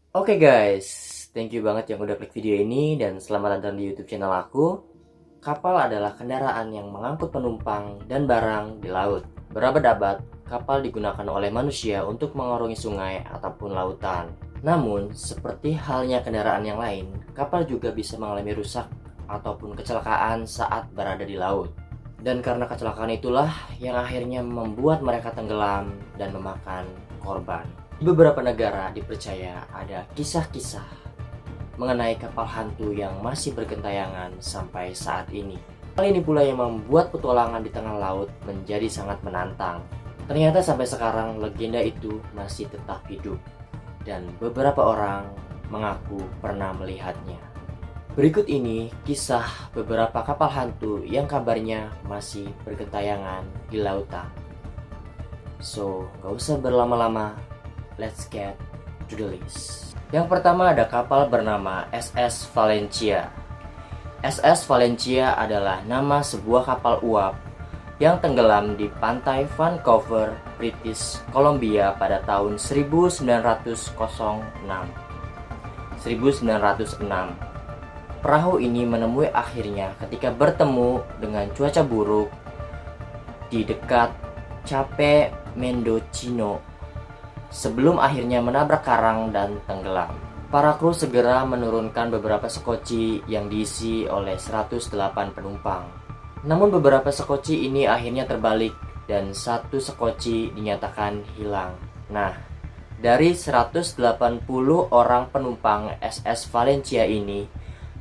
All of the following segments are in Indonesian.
Oke guys, thank you banget yang udah klik video ini dan selamat datang di YouTube channel aku. Kapal adalah kendaraan yang mengangkut penumpang dan barang di laut. Berabad-abad, kapal digunakan oleh manusia untuk mengarungi sungai ataupun lautan. Namun, seperti halnya kendaraan yang lain, kapal juga bisa mengalami rusak ataupun kecelakaan saat berada di laut. Dan karena kecelakaan itulah yang akhirnya membuat mereka tenggelam dan memakan korban. Di beberapa negara dipercaya ada kisah-kisah mengenai kapal hantu yang masih bergentayangan sampai saat ini. Hal ini pula yang membuat petualangan di tengah laut menjadi sangat menantang. Ternyata sampai sekarang legenda itu masih tetap hidup dan beberapa orang mengaku pernah melihatnya. Berikut ini kisah beberapa kapal hantu yang kabarnya masih bergentayangan di lautan. So, gak usah berlama-lama, let's get to the list. Yang pertama ada kapal bernama SS Valencia. SS Valencia adalah nama sebuah kapal uap yang tenggelam di pantai Vancouver, British Columbia pada tahun 1906. Perahu ini menemui akhirnya ketika bertemu dengan cuaca buruk di dekat Cape Mendocino sebelum akhirnya menabrak karang dan tenggelam. Para kru segera menurunkan beberapa sekoci yang diisi oleh 108 penumpang. Namun beberapa sekoci ini akhirnya terbalik dan satu sekoci dinyatakan hilang. Nah, dari 180 orang penumpang SS Valencia ini,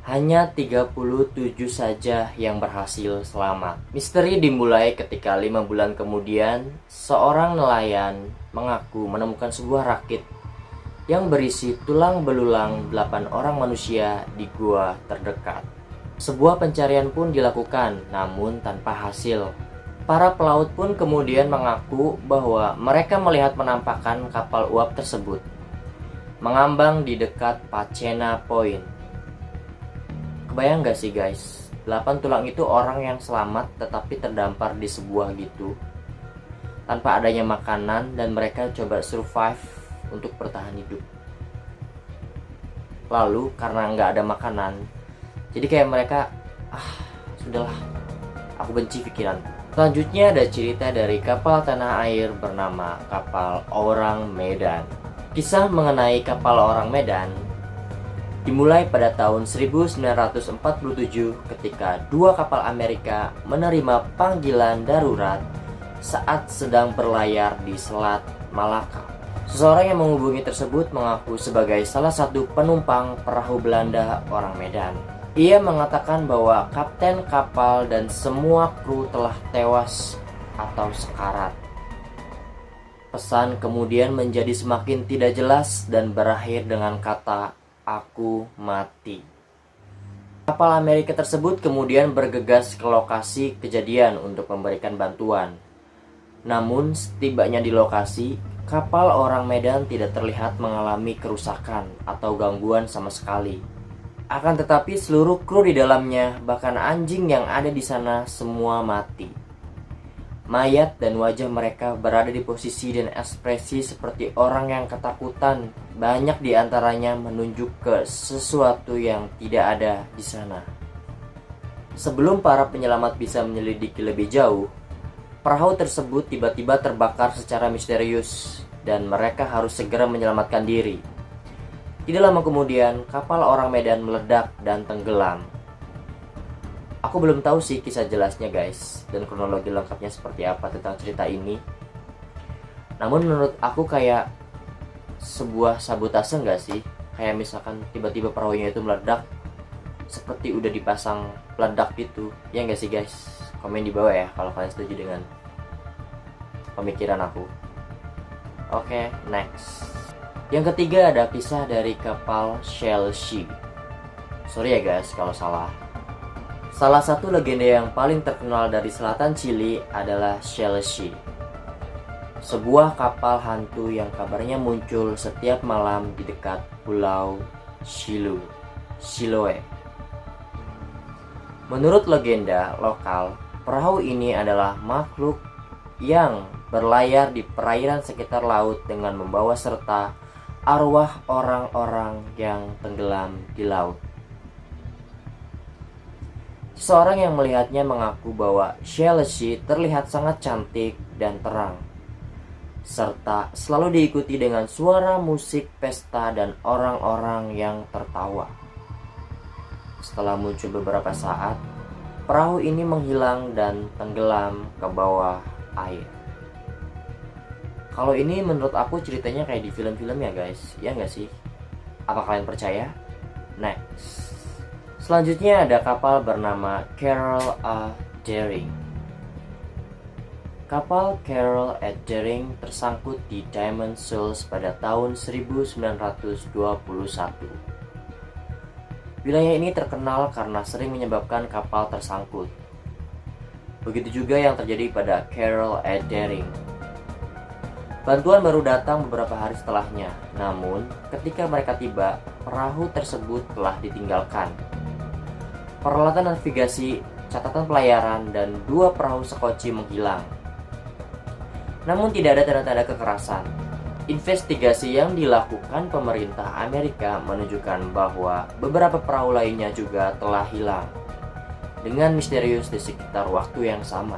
hanya 37 saja yang berhasil selamat. Misteri dimulai ketika 5 bulan kemudian, seorang nelayan mengaku menemukan sebuah rakit yang berisi tulang belulang 8 orang manusia di gua terdekat. Sebuah pencarian pun dilakukan, namun tanpa hasil. Para pelaut pun kemudian mengaku bahwa mereka melihat penampakan kapal uap tersebut mengambang di dekat Pacena Point. Kebayang gak sih guys, 8 tulang itu orang yang selamat tetapi terdampar di sebuah gitu tanpa adanya makanan dan mereka coba survive untuk bertahan hidup. Lalu karena nggak ada makanan, jadi kayak mereka, sudahlah, aku benci pikiran. Selanjutnya ada cerita dari kapal tanah air bernama kapal Orang Medan. Kisah mengenai kapal Orang Medan dimulai pada tahun 1947 ketika 2 kapal Amerika menerima panggilan darurat saat sedang berlayar di Selat Malaka. Seseorang yang menghubungi tersebut mengaku sebagai salah satu penumpang perahu Belanda Orang Medan. Ia mengatakan bahwa kapten kapal dan semua kru telah tewas atau sekarat. Pesan kemudian menjadi semakin tidak jelas dan berakhir dengan kata "aku mati". Kapal Amerika tersebut kemudian bergegas ke lokasi kejadian untuk memberikan bantuan. Namun setibanya di lokasi, kapal Orang Medan tidak terlihat mengalami kerusakan atau gangguan sama sekali. Akan tetapi seluruh kru di dalamnya, bahkan anjing yang ada di sana semua mati. Mayat dan wajah mereka berada di posisi dan ekspresi seperti orang yang ketakutan. Banyak di antaranya menunjuk ke sesuatu yang tidak ada di sana. Sebelum para penyelamat bisa menyelidiki lebih jauh, perahu tersebut tiba-tiba terbakar secara misterius dan mereka harus segera menyelamatkan diri. Tidak lama kemudian, kapal Orang Medan meledak dan tenggelam. Aku belum tahu sih kisah jelasnya guys, dan kronologi lengkapnya seperti apa tentang cerita ini. Namun menurut aku kayak sebuah sabotase nggak sih? Kayak misalkan tiba-tiba perahunya itu meledak, seperti udah dipasang peledak gitu. Ya nggak sih guys? Komen di bawah ya kalau kalian setuju dengan pemikiran aku. Oke, next. Yang ketiga ada kisah dari kapal Chelsea. Sorry ya guys kalau salah. Salah satu legenda yang paling terkenal dari selatan Chili adalah Chelsea, sebuah kapal hantu yang kabarnya muncul setiap malam di dekat pulau Chiloé. Menurut legenda lokal, perahu ini adalah makhluk yang berlayar di perairan sekitar laut dengan membawa serta arwah orang-orang yang tenggelam di laut. Seseorang yang melihatnya mengaku bahwa Shelley terlihat sangat cantik dan terang, serta selalu diikuti dengan suara musik pesta dan orang-orang yang tertawa. Setelah muncul beberapa saat, perahu ini menghilang dan tenggelam ke bawah air. Kalau ini menurut aku ceritanya kayak di film-film ya guys, ya nggak sih? Apa kalian percaya? Next. Selanjutnya ada kapal bernama Carol A. Deering. Kapal Carol A. Deering tersangkut di Diamond Shoals pada tahun 1921. Wilayah ini terkenal karena sering menyebabkan kapal tersangkut. Begitu juga yang terjadi pada Carol A. Deering. Bantuan baru datang beberapa hari setelahnya, namun ketika mereka tiba, perahu tersebut telah ditinggalkan. Peralatan navigasi, catatan pelayaran, dan 2 perahu sekoci menghilang. Namun tidak ada tanda-tanda kekerasan. Investigasi yang dilakukan pemerintah Amerika menunjukkan bahwa beberapa perahu lainnya juga telah hilang dengan misterius di sekitar waktu yang sama.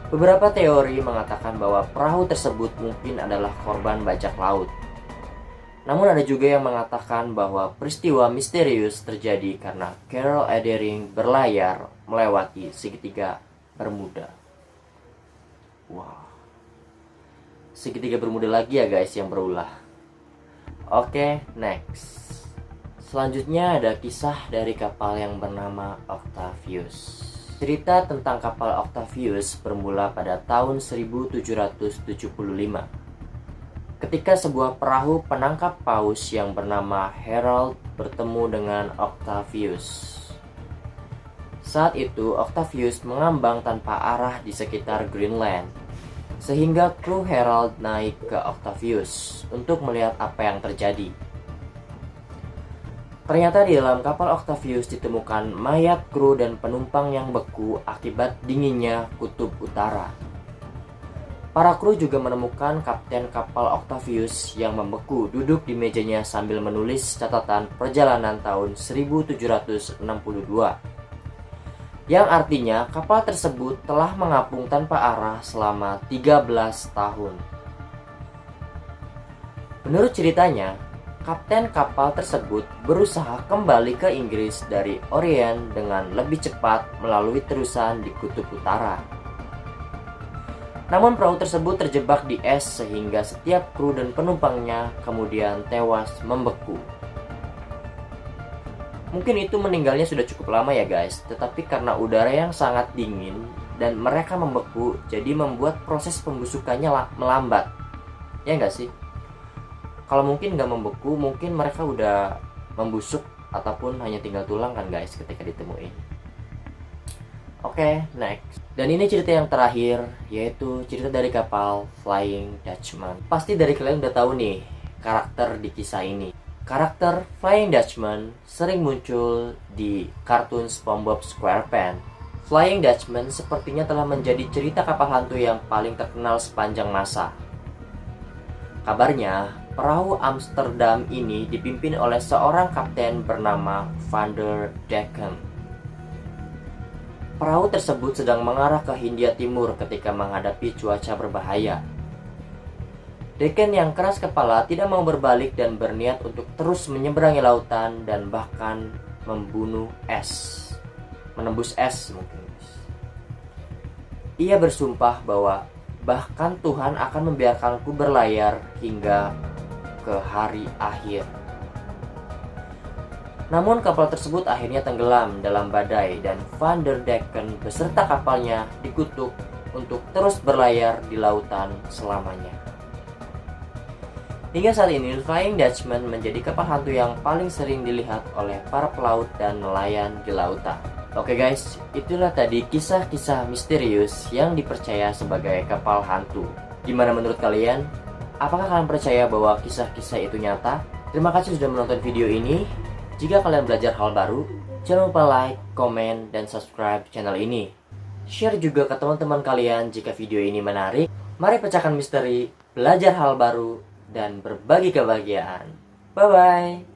Beberapa teori mengatakan bahwa perahu tersebut mungkin adalah korban bajak laut. Namun ada juga yang mengatakan bahwa peristiwa misterius terjadi karena Carol A. Deering berlayar melewati segitiga Bermuda. Wow. Segitiga Bermuda lagi ya guys yang berulah. Oke, next. Selanjutnya ada kisah dari kapal yang bernama Octavius. Cerita tentang kapal Octavius bermula pada tahun 1775. Ketika sebuah perahu penangkap paus yang bernama Herald bertemu dengan Octavius. Saat itu Octavius mengambang tanpa arah di sekitar Greenland, sehingga kru Herald naik ke Octavius untuk melihat apa yang terjadi. Ternyata di dalam kapal Octavius ditemukan mayat kru dan penumpang yang beku akibat dinginnya kutub utara. Para kru juga menemukan kapten kapal Octavius yang membeku duduk di mejanya sambil menulis catatan perjalanan tahun 1762. Yang artinya kapal tersebut telah mengapung tanpa arah selama 13 tahun. Menurut ceritanya, kapten kapal tersebut berusaha kembali ke Inggris dari Orient dengan lebih cepat melalui terusan di kutub utara. Namun perahu tersebut terjebak di es sehingga setiap kru dan penumpangnya kemudian tewas membeku. Mungkin itu meninggalnya sudah cukup lama ya guys, tetapi karena udara yang sangat dingin dan mereka membeku, jadi membuat proses pembusukannya melambat. Ya enggak sih? Kalau mungkin nggak membeku, mungkin mereka udah membusuk ataupun hanya tinggal tulang kan guys ketika ditemuin. Oke, next. Dan ini cerita yang terakhir, yaitu cerita dari kapal Flying Dutchman. Pasti dari kalian udah tahu nih karakter di kisah ini. Karakter Flying Dutchman sering muncul di kartun SpongeBob SquarePants. Flying Dutchman sepertinya telah menjadi cerita kapal hantu yang paling terkenal sepanjang masa. Kabarnya, perahu Amsterdam ini dipimpin oleh seorang kapten bernama Van der Decken. Perahu tersebut sedang mengarah ke Hindia Timur ketika menghadapi cuaca berbahaya. Decken yang keras kepala tidak mau berbalik dan berniat untuk terus menyeberangi lautan dan bahkan menembus es mungkin. Ia bersumpah bahwa bahkan Tuhan akan membiarkanku berlayar hingga ke hari akhir. Namun kapal tersebut akhirnya tenggelam dalam badai dan Van der Decken beserta kapalnya dikutuk untuk terus berlayar di lautan selamanya. Hingga saat ini Flying Dutchman menjadi kapal hantu yang paling sering dilihat oleh para pelaut dan nelayan di lautan. Oke guys, itulah tadi kisah-kisah misterius yang dipercaya sebagai kapal hantu. Gimana menurut kalian? Apakah kalian percaya bahwa kisah-kisah itu nyata? Terima kasih sudah menonton video ini. Jika kalian belajar hal baru, jangan lupa like, komen, dan subscribe channel ini. Share juga ke teman-teman kalian jika video ini menarik. Mari pecahkan misteri, belajar hal baru, dan berbagi kebahagiaan. Bye-bye.